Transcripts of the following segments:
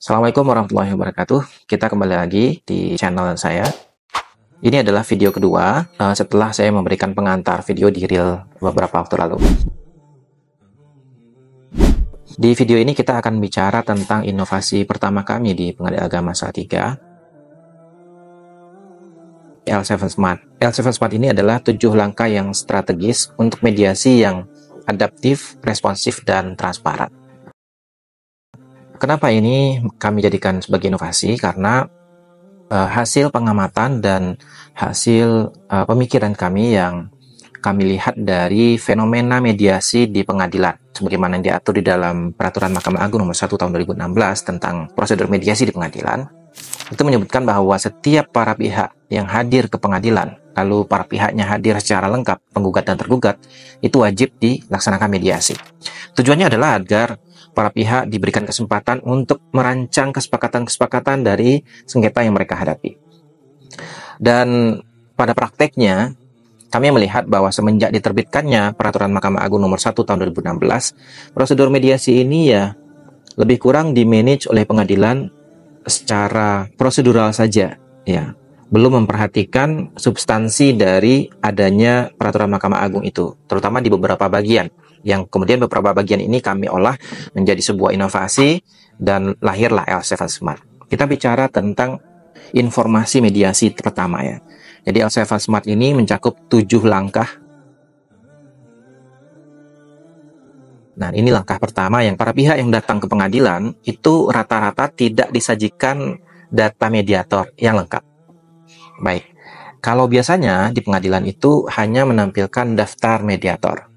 Assalamualaikum warahmatullahi wabarakatuh. Kita kembali lagi di channel saya. Ini adalah video kedua setelah saya memberikan pengantar video di reel beberapa waktu lalu. Di video ini kita akan bicara tentang inovasi pertama kami di Pengadilan Agama Salatiga, L7 Smart. L7 Smart ini adalah 7 langkah yang strategis untuk mediasi yang adaptif, responsif, dan transparan. Kenapa ini kami jadikan sebagai inovasi? Karena hasil pengamatan dan hasil pemikiran kami yang kami lihat dari fenomena mediasi di pengadilan, sebagaimana yang diatur di dalam Peraturan Mahkamah Agung Nomor 1 Tahun 2016 tentang prosedur mediasi di pengadilan, itu menyebutkan bahwa setiap para pihak yang hadir ke pengadilan, lalu para pihaknya hadir secara lengkap, penggugat dan tergugat, itu wajib dilaksanakan mediasi. Tujuannya adalah agar para pihak diberikan kesempatan untuk merancang kesepakatan-kesepakatan dari sengketa yang mereka hadapi. Dan pada prakteknya, kami melihat bahwa semenjak diterbitkannya Peraturan Mahkamah Agung Nomor 1 Tahun 2016, prosedur mediasi ini ya lebih kurang dimanage oleh pengadilan secara prosedural saja, ya. Belum memperhatikan substansi dari adanya Peraturan Mahkamah Agung itu, terutama di beberapa bagian, yang kemudian beberapa bagian ini kami olah menjadi sebuah inovasi dan lahirlah L7 Smart. Kita bicara tentang informasi mediasi pertama ya. Jadi L7 Smart ini mencakup 7 langkah. Nah, ini langkah pertama yang para pihak yang datang ke pengadilan itu rata-rata tidak disajikan data mediator yang lengkap. Baik, kalau biasanya di pengadilan itu hanya menampilkan daftar mediator.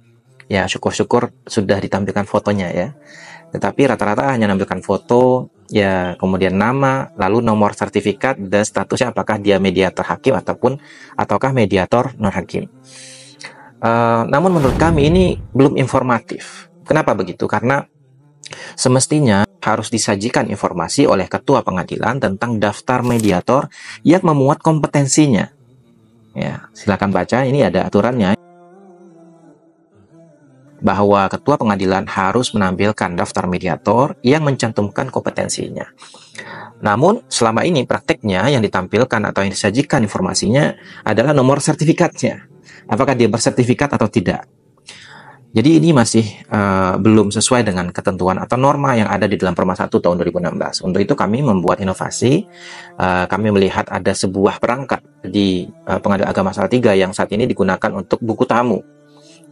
Ya, syukur-syukur sudah ditampilkan fotonya ya. Tetapi rata-rata hanya menampilkan foto, ya kemudian nama, lalu nomor sertifikat dan statusnya apakah dia mediator hakim ataukah mediator non hakim. Namun menurut kami ini belum informatif. Kenapa begitu? Karena semestinya harus disajikan informasi oleh ketua pengadilan tentang daftar mediator yang memuat kompetensinya. Ya, silakan baca, ini ada aturannya bahwa ketua pengadilan harus menampilkan daftar mediator yang mencantumkan kompetensinya. Namun selama ini prakteknya yang ditampilkan atau yang disajikan informasinya adalah nomor sertifikatnya. Apakah dia bersertifikat atau tidak? Jadi ini masih belum sesuai dengan ketentuan atau norma yang ada di dalam Perma 1 tahun 2016. Untuk itu kami membuat inovasi. Kami melihat ada sebuah perangkat di Pengadilan Agama Salatiga yang saat ini digunakan untuk buku tamu.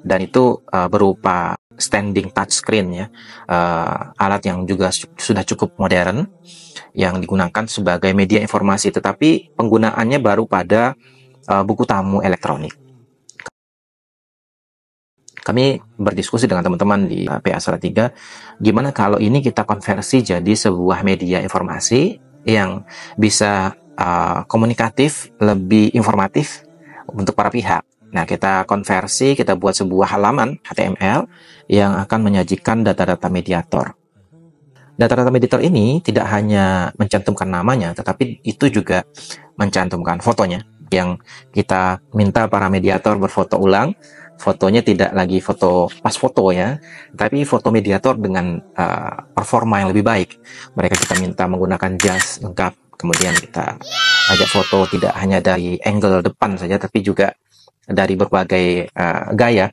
Dan itu berupa standing touchscreen ya, alat yang juga sudah cukup modern yang digunakan sebagai media informasi, tetapi penggunaannya baru pada buku tamu elektronik. Kami berdiskusi dengan teman-teman di PA Salatiga, gimana kalau ini kita konversi jadi sebuah media informasi yang bisa komunikatif, lebih informatif untuk para pihak. Nah, kita konversi, kita buat sebuah halaman HTML yang akan menyajikan data-data mediator. Data-data mediator ini tidak hanya mencantumkan namanya, tetapi itu juga mencantumkan fotonya. Yang kita minta para mediator berfoto ulang, fotonya tidak lagi foto pas foto ya, tapi foto mediator dengan performa yang lebih baik. Mereka kita minta menggunakan jas lengkap, kemudian kita ajak foto tidak hanya dari angle depan saja, tapi juga dari berbagai gaya,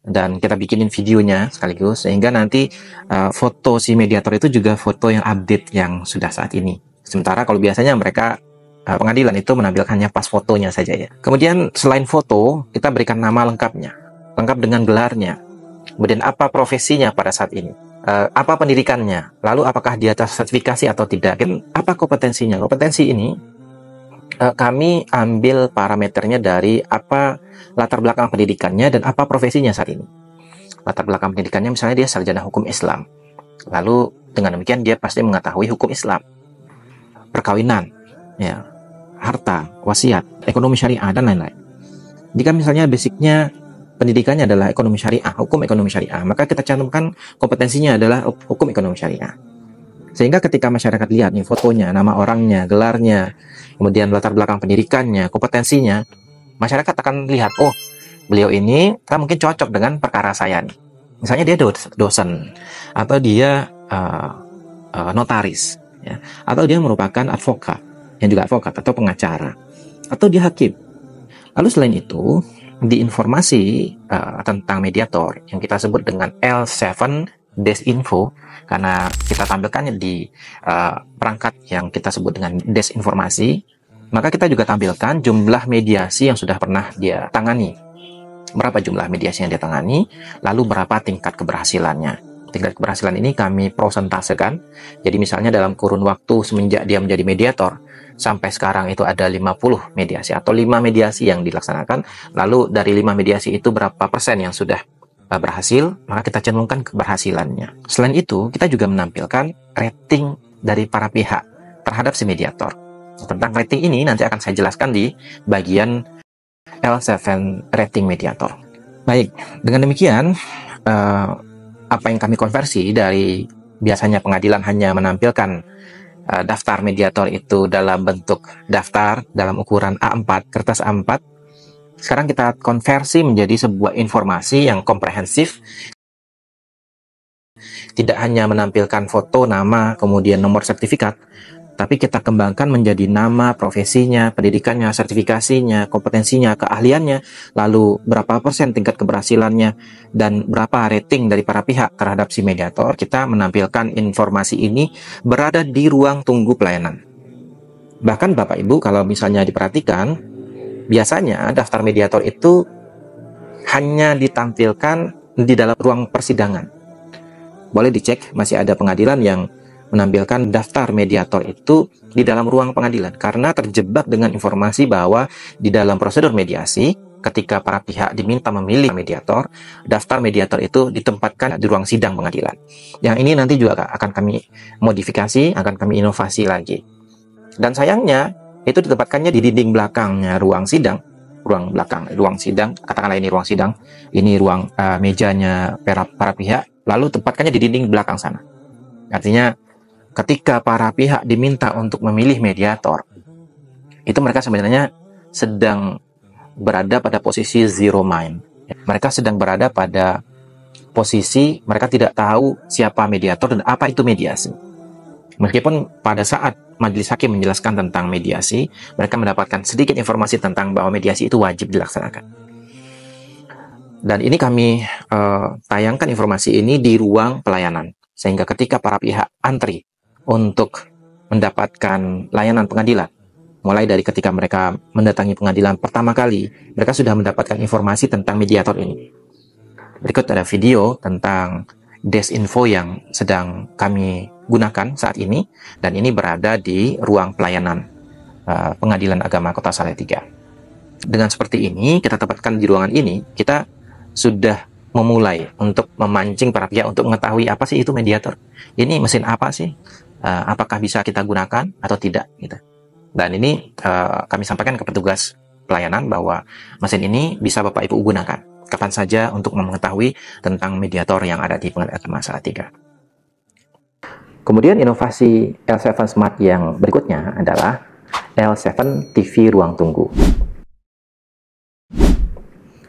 dan kita bikinin videonya sekaligus sehingga nanti foto si mediator itu juga foto yang update yang sudah saat ini. Sementara kalau biasanya mereka pengadilan itu menampilkannya pas fotonya saja ya. Kemudian selain foto kita berikan nama lengkapnya, lengkap dengan gelarnya, kemudian apa profesinya pada saat ini, apa pendidikannya, lalu apakah dia tersertifikasi atau tidak, dan apa kompetensinya. Kompetensi ini kami ambil parameternya dari apa latar belakang pendidikannya dan apa profesinya saat ini. Latar belakang pendidikannya misalnya dia sarjana hukum Islam, lalu dengan demikian dia pasti mengetahui hukum Islam, perkawinan, ya, harta, wasiat, ekonomi syariah, dan lain-lain. Jika misalnya basicnya pendidikannya adalah ekonomi syariah, hukum ekonomi syariah, maka kita cantumkan kompetensinya adalah hukum ekonomi syariah. Sehingga ketika masyarakat lihat nih fotonya, nama orangnya, gelarnya, kemudian latar belakang pendidikannya, kompetensinya, masyarakat akan lihat, oh beliau ini kan mungkin cocok dengan perkara saya nih. Misalnya dia dosen atau dia notaris, ya, atau dia merupakan advokat, yang juga advokat atau pengacara, atau dia hakim. Lalu selain itu, di informasi tentang mediator yang kita sebut dengan L7 Desinfo, karena kita tampilkannya di perangkat yang kita sebut dengan desinformasi, maka kita juga tampilkan jumlah mediasi yang sudah pernah dia tangani. Berapa jumlah mediasi yang dia tangani, lalu berapa tingkat keberhasilannya. Tingkat keberhasilan ini kami prosentasekan. Jadi misalnya dalam kurun waktu semenjak dia menjadi mediator sampai sekarang itu ada 50 mediasi atau 5 mediasi yang dilaksanakan. Lalu dari 5 mediasi itu berapa persen yang sudah berhasil, maka kita cenderungkan keberhasilannya. Selain itu, kita juga menampilkan rating dari para pihak terhadap si mediator. Tentang rating ini nanti akan saya jelaskan di bagian L7 rating mediator. Baik, dengan demikian apa yang kami konversi dari biasanya pengadilan hanya menampilkan daftar mediator itu dalam bentuk daftar dalam ukuran A4, kertas A4. Sekarang kita konversi menjadi sebuah informasi yang komprehensif. Tidak hanya menampilkan foto, nama, kemudian nomor sertifikat, tapi kita kembangkan menjadi nama, profesinya, pendidikannya, sertifikasinya, kompetensinya, keahliannya, lalu berapa persen tingkat keberhasilannya, dan berapa rating dari para pihak terhadap si mediator. Kita menampilkan informasi ini berada di ruang tunggu pelayanan. Bahkan Bapak Ibu, kalau misalnya diperhatikan, biasanya daftar mediator itu hanya ditampilkan di dalam ruang persidangan. Boleh dicek, masih ada pengadilan yang menampilkan daftar mediator itu di dalam ruang pengadilan karena terjebak dengan informasi bahwa di dalam prosedur mediasi ketika para pihak diminta memilih mediator, daftar mediator itu ditempatkan di ruang sidang pengadilan. Yang ini nanti juga akan kami modifikasi, akan kami inovasi lagi. Dan sayangnya itu ditempatkannya di dinding belakangnya ruang sidang, ruang belakang, ruang sidang, katakanlah ini ruang sidang, ini ruang mejanya para pihak, lalu tempatkannya di dinding belakang sana. Artinya ketika para pihak diminta untuk memilih mediator, itu mereka sebenarnya sedang berada pada posisi zero mind. Mereka sedang berada pada posisi mereka tidak tahu siapa mediator dan apa itu mediasi. Meskipun pada saat majelis hakim menjelaskan tentang mediasi, mereka mendapatkan sedikit informasi tentang bahwa mediasi itu wajib dilaksanakan. Dan ini kami tayangkan informasi ini di ruang pelayanan, sehingga ketika para pihak antri untuk mendapatkan layanan pengadilan, mulai dari ketika mereka mendatangi pengadilan pertama kali, mereka sudah mendapatkan informasi tentang mediator ini. Berikut ada video tentang Desinfo yang sedang kami gunakan saat ini, dan ini berada di ruang pelayanan Pengadilan Agama Kota Salatiga. Dengan seperti ini, kita tempatkan di ruangan ini, kita sudah memulai untuk memancing para pihak untuk mengetahui apa sih itu mediator. Ini mesin apa sih? Apakah bisa kita gunakan atau tidak gitu. Dan ini kami sampaikan ke petugas pelayanan bahwa mesin ini bisa Bapak Ibu gunakan kapan saja untuk mengetahui tentang mediator yang ada di Pengadilan Agama Salatiga. Kemudian inovasi L7 Smart yang berikutnya adalah L7 TV Ruang Tunggu.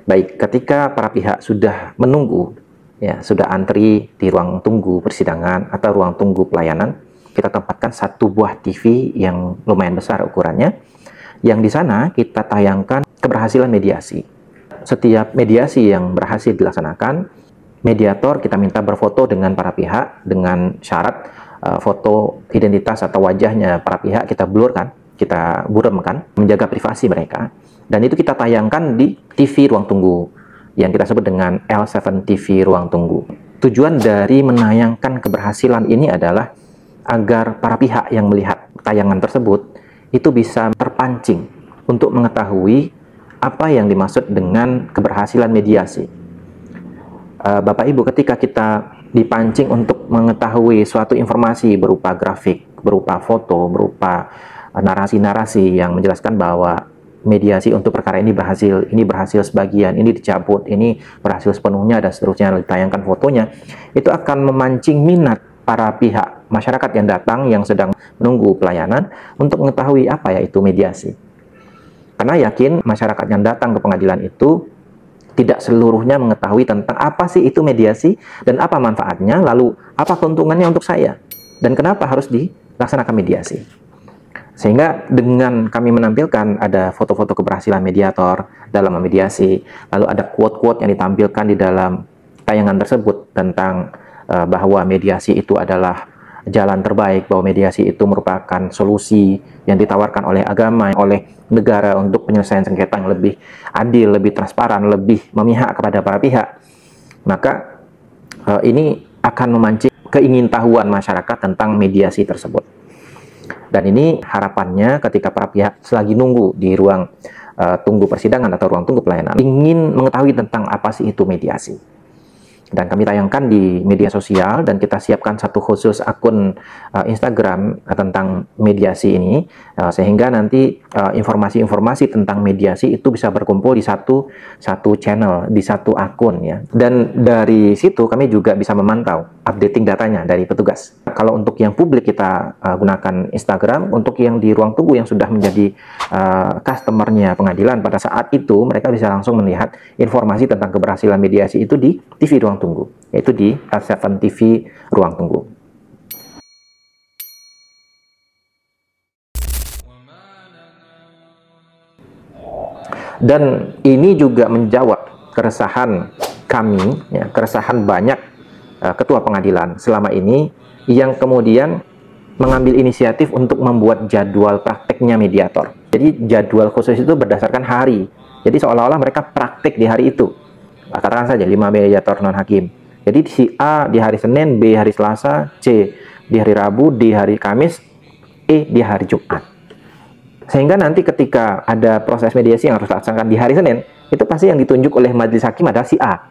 Baik, ketika para pihak sudah menunggu, ya sudah antri di ruang tunggu persidangan atau ruang tunggu pelayanan, kita tempatkan satu buah TV yang lumayan besar ukurannya, yang di sana kita tayangkan keberhasilan mediasi. Setiap mediasi yang berhasil dilaksanakan, mediator kita minta berfoto dengan para pihak dengan syarat foto identitas atau wajahnya para pihak kita blurkan, kita buremkan, menjaga privasi mereka. Dan itu kita tayangkan di TV ruang tunggu yang kita sebut dengan L7 TV ruang tunggu. Tujuan dari menayangkan keberhasilan ini adalah agar para pihak yang melihat tayangan tersebut itu bisa terpancing untuk mengetahui apa yang dimaksud dengan keberhasilan mediasi. Bapak Ibu, ketika kita dipancing untuk mengetahui suatu informasi berupa grafik, berupa foto, berupa narasi-narasi yang menjelaskan bahwa mediasi untuk perkara ini berhasil sebagian, ini dicabut, ini berhasil sepenuhnya, dan seterusnya, ditayangkan fotonya, itu akan memancing minat para pihak masyarakat yang datang, yang sedang menunggu pelayanan, untuk mengetahui apa ya itu mediasi. Karena yakin masyarakat yang datang ke pengadilan itu tidak seluruhnya mengetahui tentang apa sih itu mediasi, dan apa manfaatnya, lalu apa keuntungannya untuk saya, dan kenapa harus laksanakan mediasi. Sehingga dengan kami menampilkan ada foto-foto keberhasilan mediator dalam memediasi, lalu ada quote-quote yang ditampilkan di dalam tayangan tersebut tentang bahwa mediasi itu adalah jalan terbaik, bahwa mediasi itu merupakan solusi yang ditawarkan oleh agama, oleh negara untuk penyelesaian sengketa yang lebih adil, lebih transparan, lebih memihak kepada para pihak. Maka ini akan memancing keingintahuan masyarakat tentang mediasi tersebut. Dan ini harapannya ketika para pihak selagi nunggu di ruang tunggu persidangan atau ruang tunggu pelayanan ingin mengetahui tentang apa sih itu mediasi. Dan kami tayangkan di media sosial dan kita siapkan satu khusus akun Instagram tentang mediasi ini, sehingga nanti informasi-informasi tentang mediasi itu bisa berkumpul di satu channel, di satu akun ya. Dan dari situ kami juga bisa memantau updating datanya dari petugas. Kalau untuk yang publik kita gunakan Instagram, untuk yang di ruang tunggu yang sudah menjadi customernya pengadilan pada saat itu mereka bisa langsung melihat informasi tentang keberhasilan mediasi itu di TV ruang tunggu, yaitu di L7 TV ruang tunggu. Dan ini juga menjawab keresahan kami, ya, keresahan banyak ketua pengadilan selama ini yang kemudian mengambil inisiatif untuk membuat jadwal prakteknya mediator. Jadi jadwal khusus itu berdasarkan hari. Jadi seolah-olah mereka praktek di hari itu. Katakan saja 5 mediator non-hakim. Jadi si A di hari Senin, B hari Selasa, C di hari Rabu, D hari Kamis, E di hari Jumat. Sehingga nanti ketika ada proses mediasi yang harus dilaksanakan di hari Senin, itu pasti yang ditunjuk oleh majelis hakim adalah si A.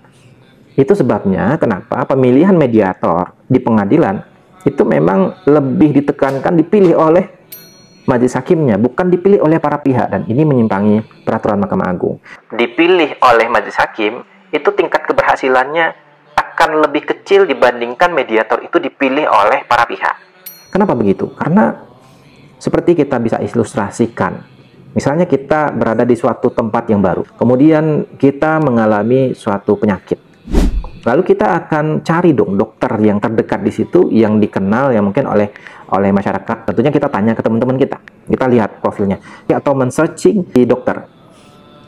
Itu sebabnya kenapa pemilihan mediator di pengadilan itu memang lebih ditekankan dipilih oleh majelis hakimnya, bukan dipilih oleh para pihak, dan ini menyimpangi peraturan Mahkamah Agung. Dipilih oleh majelis hakim, itu tingkat keberhasilannya akan lebih kecil dibandingkan mediator itu dipilih oleh para pihak. Kenapa begitu? Karena seperti kita bisa ilustrasikan, misalnya kita berada di suatu tempat yang baru, kemudian kita mengalami suatu penyakit. Lalu kita akan cari dong dokter yang terdekat di situ, yang dikenal, yang mungkin oleh masyarakat. Tentunya kita tanya ke teman-teman kita lihat profilnya, atau men-searching di dokter.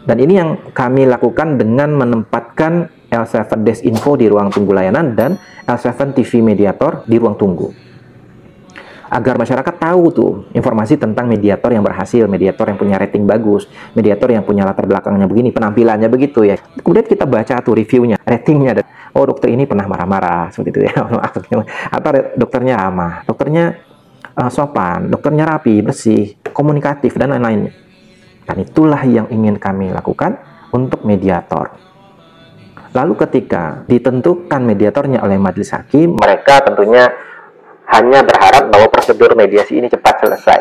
Dan ini yang kami lakukan dengan menempatkan L7 Desk Info di ruang tunggu layanan dan L7 TV Mediator di ruang tunggu. Agar masyarakat tahu tuh informasi tentang mediator yang berhasil, mediator yang punya rating bagus, mediator yang punya latar belakangnya begini, penampilannya begitu ya. Kemudian kita baca tuh reviewnya, ratingnya. Oh, dokter ini pernah marah-marah seperti itu ya. Atau dokternya ramah, dokternya sopan, dokternya rapi, bersih, komunikatif, dan lain-lainnya. Dan itulah yang ingin kami lakukan untuk mediator. Lalu ketika ditentukan mediatornya oleh majelis hakim, mereka tentunya hanya berharap bahwa prosedur mediasi ini cepat selesai.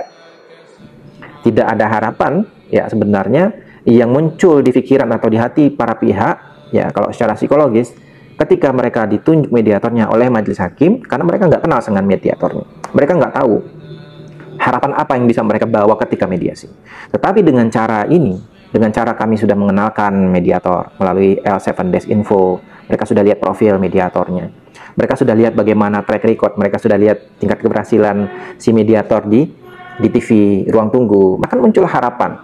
Tidak ada harapan ya sebenarnya yang muncul di pikiran atau di hati para pihak ya, kalau secara psikologis, ketika mereka ditunjuk mediatornya oleh majelis hakim, karena mereka nggak kenal dengan mediatornya, mereka nggak tahu harapan apa yang bisa mereka bawa ketika mediasi. Tetapi dengan cara ini, dengan cara kami sudah mengenalkan mediator melalui L7 Desk Info, mereka sudah lihat profil mediatornya, mereka sudah lihat bagaimana track record, mereka sudah lihat tingkat keberhasilan si mediator di TV ruang tunggu, maka muncul harapan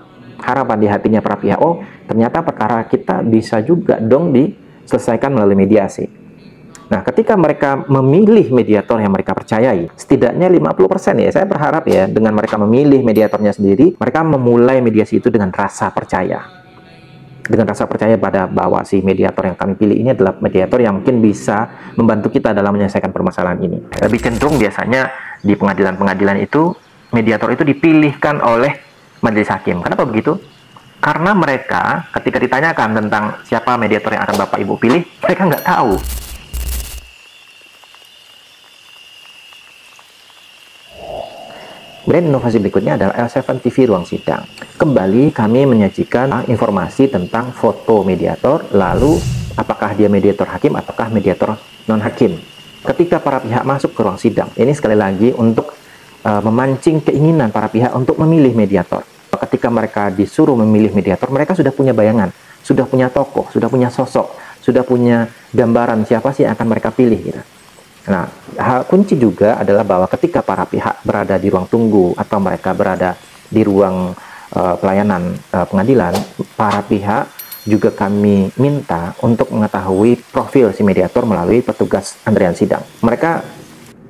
di hatinya para pihak. Oh, ternyata perkara kita bisa juga dong diselesaikan melalui mediasi. Nah, ketika mereka memilih mediator yang mereka percayai, setidaknya 50% ya, saya berharap ya, dengan mereka memilih mediatornya sendiri, mereka memulai mediasi itu dengan rasa percaya. Dengan rasa percaya pada bahwa si mediator yang kami pilih ini adalah mediator yang mungkin bisa membantu kita dalam menyelesaikan permasalahan ini. Lebih cenderung biasanya di pengadilan-pengadilan itu, mediator itu dipilihkan oleh majelis hakim. Kenapa begitu? Karena mereka ketika ditanyakan tentang siapa mediator yang akan Bapak Ibu pilih, mereka nggak tahu. Brand inovasi berikutnya adalah L7 TV Ruang Sidang. Kembali kami menyajikan informasi tentang foto mediator, lalu apakah dia mediator hakim ataukah mediator non-hakim. Ketika para pihak masuk ke ruang sidang, ini sekali lagi untuk memancing keinginan para pihak untuk memilih mediator. Ketika mereka disuruh memilih mediator, mereka sudah punya bayangan, sudah punya tokoh, sudah punya sosok, sudah punya gambaran siapa sih yang akan mereka pilih. Gitu. Nah, hal kunci juga adalah bahwa ketika para pihak berada di ruang tunggu atau mereka berada di ruang pelayanan pengadilan, para pihak juga kami minta untuk mengetahui profil si mediator melalui petugas antrian sidang. Mereka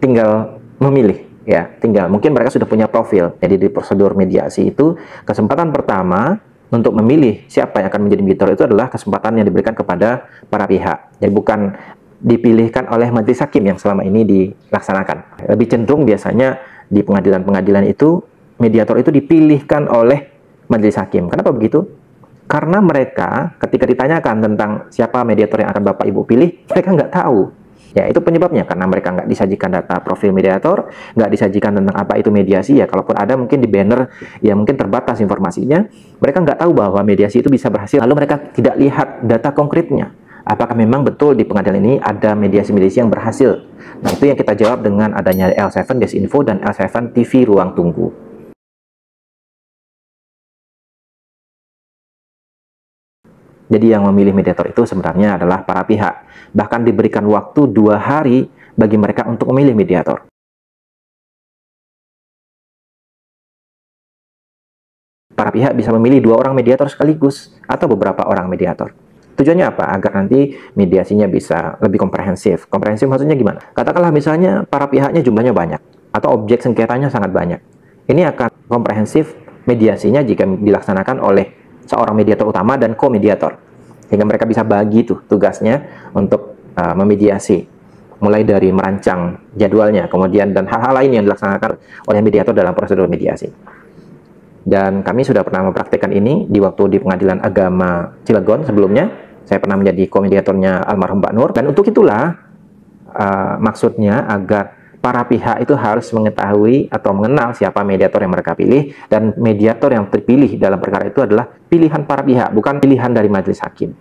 tinggal memilih, ya, tinggal mungkin mereka sudah punya profil. Jadi di prosedur mediasi itu kesempatan pertama untuk memilih siapa yang akan menjadi mediator itu adalah kesempatan yang diberikan kepada para pihak. Jadi bukan dipilihkan oleh majelis hakim yang selama ini dilaksanakan. Lebih cenderung biasanya di pengadilan-pengadilan itu mediator itu dipilihkan oleh majelis hakim. Kenapa begitu? Karena mereka ketika ditanyakan tentang siapa mediator yang akan Bapak Ibu pilih, mereka nggak tahu. Ya, itu penyebabnya karena mereka nggak disajikan data profil mediator, nggak disajikan tentang apa itu mediasi. Ya, kalaupun ada mungkin di banner, ya mungkin terbatas informasinya. Mereka nggak tahu bahwa mediasi itu bisa berhasil. Lalu mereka tidak lihat data konkretnya. Apakah memang betul di pengadilan ini ada mediasi-mediasi yang berhasil? Nah, itu yang kita jawab dengan adanya L7 Desinfo dan L7 TV Ruang Tunggu. Jadi yang memilih mediator itu sebenarnya adalah para pihak. Bahkan diberikan waktu 2 hari bagi mereka untuk memilih mediator. Para pihak bisa memilih 2 orang mediator sekaligus atau beberapa orang mediator. Tujuannya apa? Agar nanti mediasinya bisa lebih komprehensif. Komprehensif maksudnya gimana? Katakanlah misalnya para pihaknya jumlahnya banyak atau objek sengketanya sangat banyak. Ini akan komprehensif mediasinya jika dilaksanakan oleh seorang mediator utama dan co-mediator. Sehingga mereka bisa bagi tuh tugasnya untuk memediasi. Mulai dari merancang jadwalnya, kemudian dan hal-hal lain yang dilaksanakan oleh mediator dalam prosedur mediasi. Dan kami sudah pernah mempraktikkan ini di waktu di Pengadilan Agama Cilegon sebelumnya. Saya pernah menjadi komediatornya almarhum Mbak Nur. Dan untuk itulah maksudnya agar para pihak itu harus mengetahui atau mengenal siapa mediator yang mereka pilih. Dan mediator yang terpilih dalam perkara itu adalah pilihan para pihak, bukan pilihan dari majelis hakim.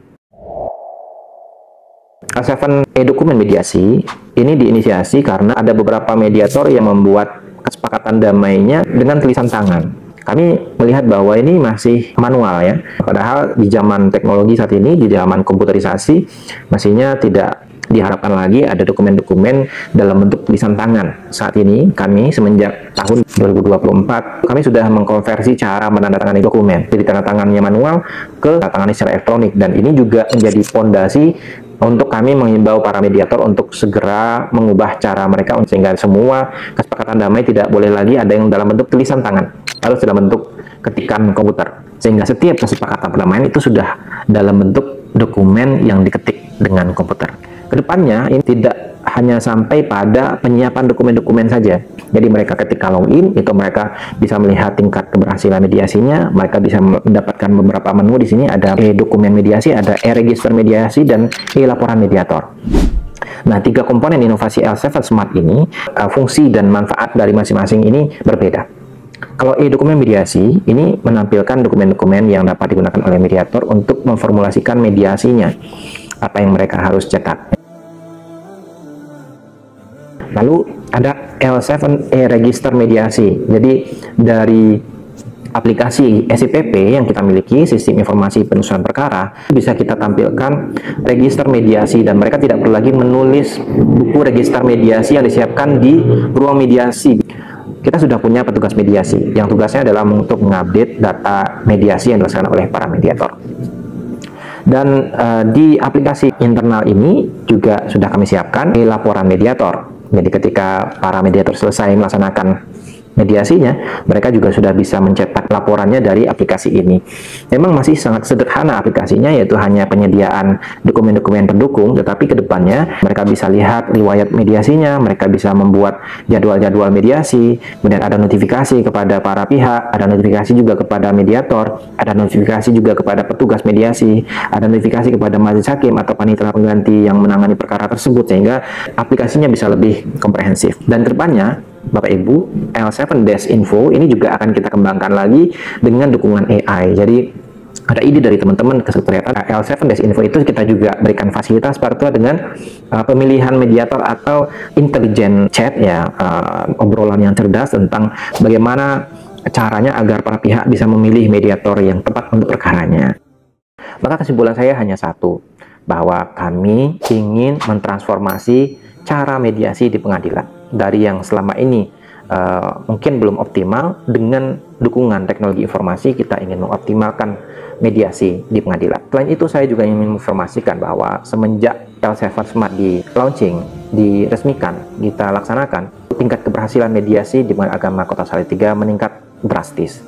L7 e-dokumen mediasi ini diinisiasi karena ada beberapa mediator yang membuat kesepakatan damainya dengan tulisan tangan. Kami melihat bahwa ini masih manual ya. Padahal di zaman teknologi saat ini, di zaman komputerisasi, mestinya tidak diharapkan lagi ada dokumen-dokumen dalam bentuk tulisan tangan. Saat ini kami semenjak tahun 2024, kami sudah mengkonversi cara menandatangani dokumen dari tanda tangannya manual ke tanda tangan secara elektronik. Dan ini juga menjadi fondasi untuk kami mengimbau para mediator untuk segera mengubah cara mereka sehingga semua kesepakatan damai tidak boleh lagi ada yang dalam bentuk tulisan tangan, harus dalam bentuk ketikan komputer. Sehingga setiap kesepakatan perdamaian itu sudah dalam bentuk dokumen yang diketik dengan komputer. Kedepannya ini tidak hanya sampai pada penyiapan dokumen-dokumen saja. Jadi mereka ketika login itu mereka bisa melihat tingkat keberhasilan mediasinya, mereka bisa mendapatkan beberapa menu di sini, ada e-dokumen mediasi, ada e-register mediasi, dan e-laporan mediator. Nah, 3 komponen inovasi L7 Smart ini, fungsi dan manfaat dari masing-masing ini berbeda. Kalau e-dokumen mediasi, ini menampilkan dokumen-dokumen yang dapat digunakan oleh mediator untuk memformulasikan mediasinya, apa yang mereka harus cetak. Lalu ada L7 e-register mediasi. Jadi dari aplikasi SIPP yang kita miliki, Sistem Informasi Penusuhan Perkara, bisa kita tampilkan register mediasi dan mereka tidak perlu lagi menulis buku register mediasi yang disiapkan di ruang mediasi. Kita sudah punya petugas mediasi yang tugasnya adalah untuk mengupdate data mediasi yang dilaksanakan oleh para mediator. Dan di aplikasi internal ini juga sudah kami siapkan laporan mediator. Jadi ketika para mediator selesai melaksanakan mediasinya, mereka juga sudah bisa mencetak laporannya dari aplikasi ini. Memang masih sangat sederhana aplikasinya, yaitu hanya penyediaan dokumen-dokumen pendukung, tetapi kedepannya mereka bisa lihat riwayat mediasinya, mereka bisa membuat jadwal-jadwal mediasi, kemudian ada notifikasi kepada para pihak, ada notifikasi juga kepada mediator, ada notifikasi juga kepada petugas mediasi, ada notifikasi kepada majelis hakim atau panitera pengganti yang menangani perkara tersebut, sehingga aplikasinya bisa lebih komprehensif. Dan kedepannya Bapak Ibu, L7 Desinfo ini juga akan kita kembangkan lagi dengan dukungan AI. Jadi ada ide dari teman-teman kesekretariatan L7 Desinfo itu kita juga berikan fasilitas seperti dengan pemilihan mediator atau intelligent chat ya, obrolan yang cerdas tentang bagaimana caranya agar para pihak bisa memilih mediator yang tepat untuk perkaranya. Maka kesimpulan saya hanya satu, bahwa kami ingin mentransformasi cara mediasi di pengadilan dari yang selama ini mungkin belum optimal. Dengan dukungan teknologi informasi kita ingin mengoptimalkan mediasi di pengadilan. Selain itu saya juga ingin menginformasikan bahwa semenjak L7 Smart di launching, diresmikan, kita laksanakan, tingkat keberhasilan mediasi di Pengadilan Agama Kota Salatiga meningkat drastis.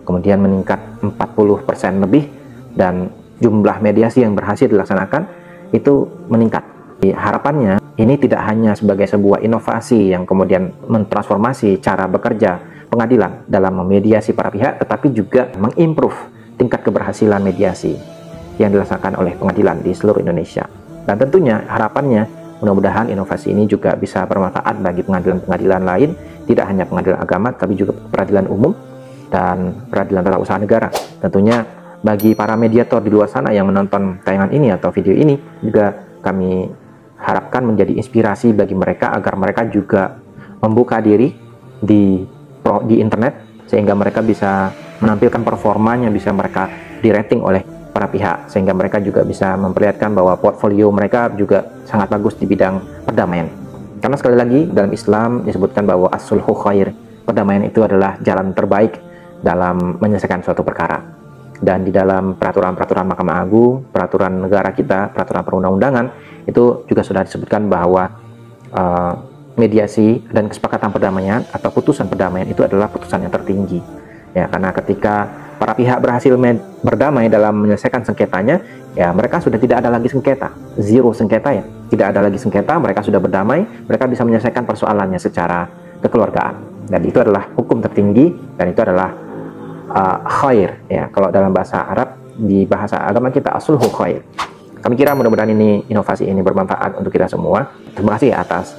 Kemudian meningkat 40% lebih, dan jumlah mediasi yang berhasil dilaksanakan itu meningkat. Harapannya ini tidak hanya sebagai sebuah inovasi yang kemudian mentransformasi cara bekerja pengadilan dalam memediasi para pihak, tetapi juga mengimprove tingkat keberhasilan mediasi yang dilaksanakan oleh pengadilan di seluruh Indonesia. Dan tentunya harapannya mudah-mudahan inovasi ini juga bisa bermanfaat bagi pengadilan-pengadilan lain, tidak hanya pengadilan agama tapi juga peradilan umum dan peradilan tata usaha negara. Tentunya bagi para mediator di luar sana yang menonton tayangan ini atau video ini, juga kami harapkan menjadi inspirasi bagi mereka agar mereka juga membuka diri di internet, sehingga mereka bisa menampilkan performanya, bisa mereka di-rating oleh para pihak, sehingga mereka juga bisa memperlihatkan bahwa portfolio mereka juga sangat bagus di bidang perdamaian. Karena sekali lagi dalam Islam disebutkan bahwa as-sulhu khair, perdamaian itu adalah jalan terbaik dalam menyelesaikan suatu perkara. Dan di dalam peraturan-peraturan Mahkamah Agung, peraturan negara kita, peraturan perundang-undangan, itu juga sudah disebutkan bahwa mediasi dan kesepakatan perdamaian atau putusan perdamaian itu adalah putusan yang tertinggi. Ya, karena ketika para pihak berhasil berdamai dalam menyelesaikan sengketanya, ya mereka sudah tidak ada lagi sengketa, zero sengketa ya, tidak ada lagi sengketa, mereka sudah berdamai, mereka bisa menyelesaikan persoalannya secara kekeluargaan. Dan itu adalah hukum tertinggi, dan itu adalah khair ya, kalau dalam bahasa Arab, di bahasa agama kita as-sulhu khair. Kami kira mudah-mudahan ini inovasi ini bermanfaat untuk kita semua. Terima kasih atas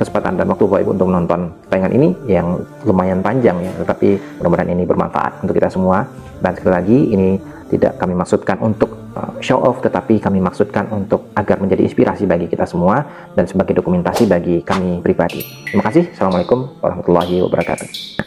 kesempatan dan waktu Bapak Ibu untuk menonton tayangan ini yang lumayan panjang ya, tetapi mudah-mudahan ini bermanfaat untuk kita semua. Dan sekali lagi, ini tidak kami maksudkan untuk show off, tetapi kami maksudkan untuk agar menjadi inspirasi bagi kita semua dan sebagai dokumentasi bagi kami pribadi. Terima kasih. Assalamualaikum warahmatullahi wabarakatuh.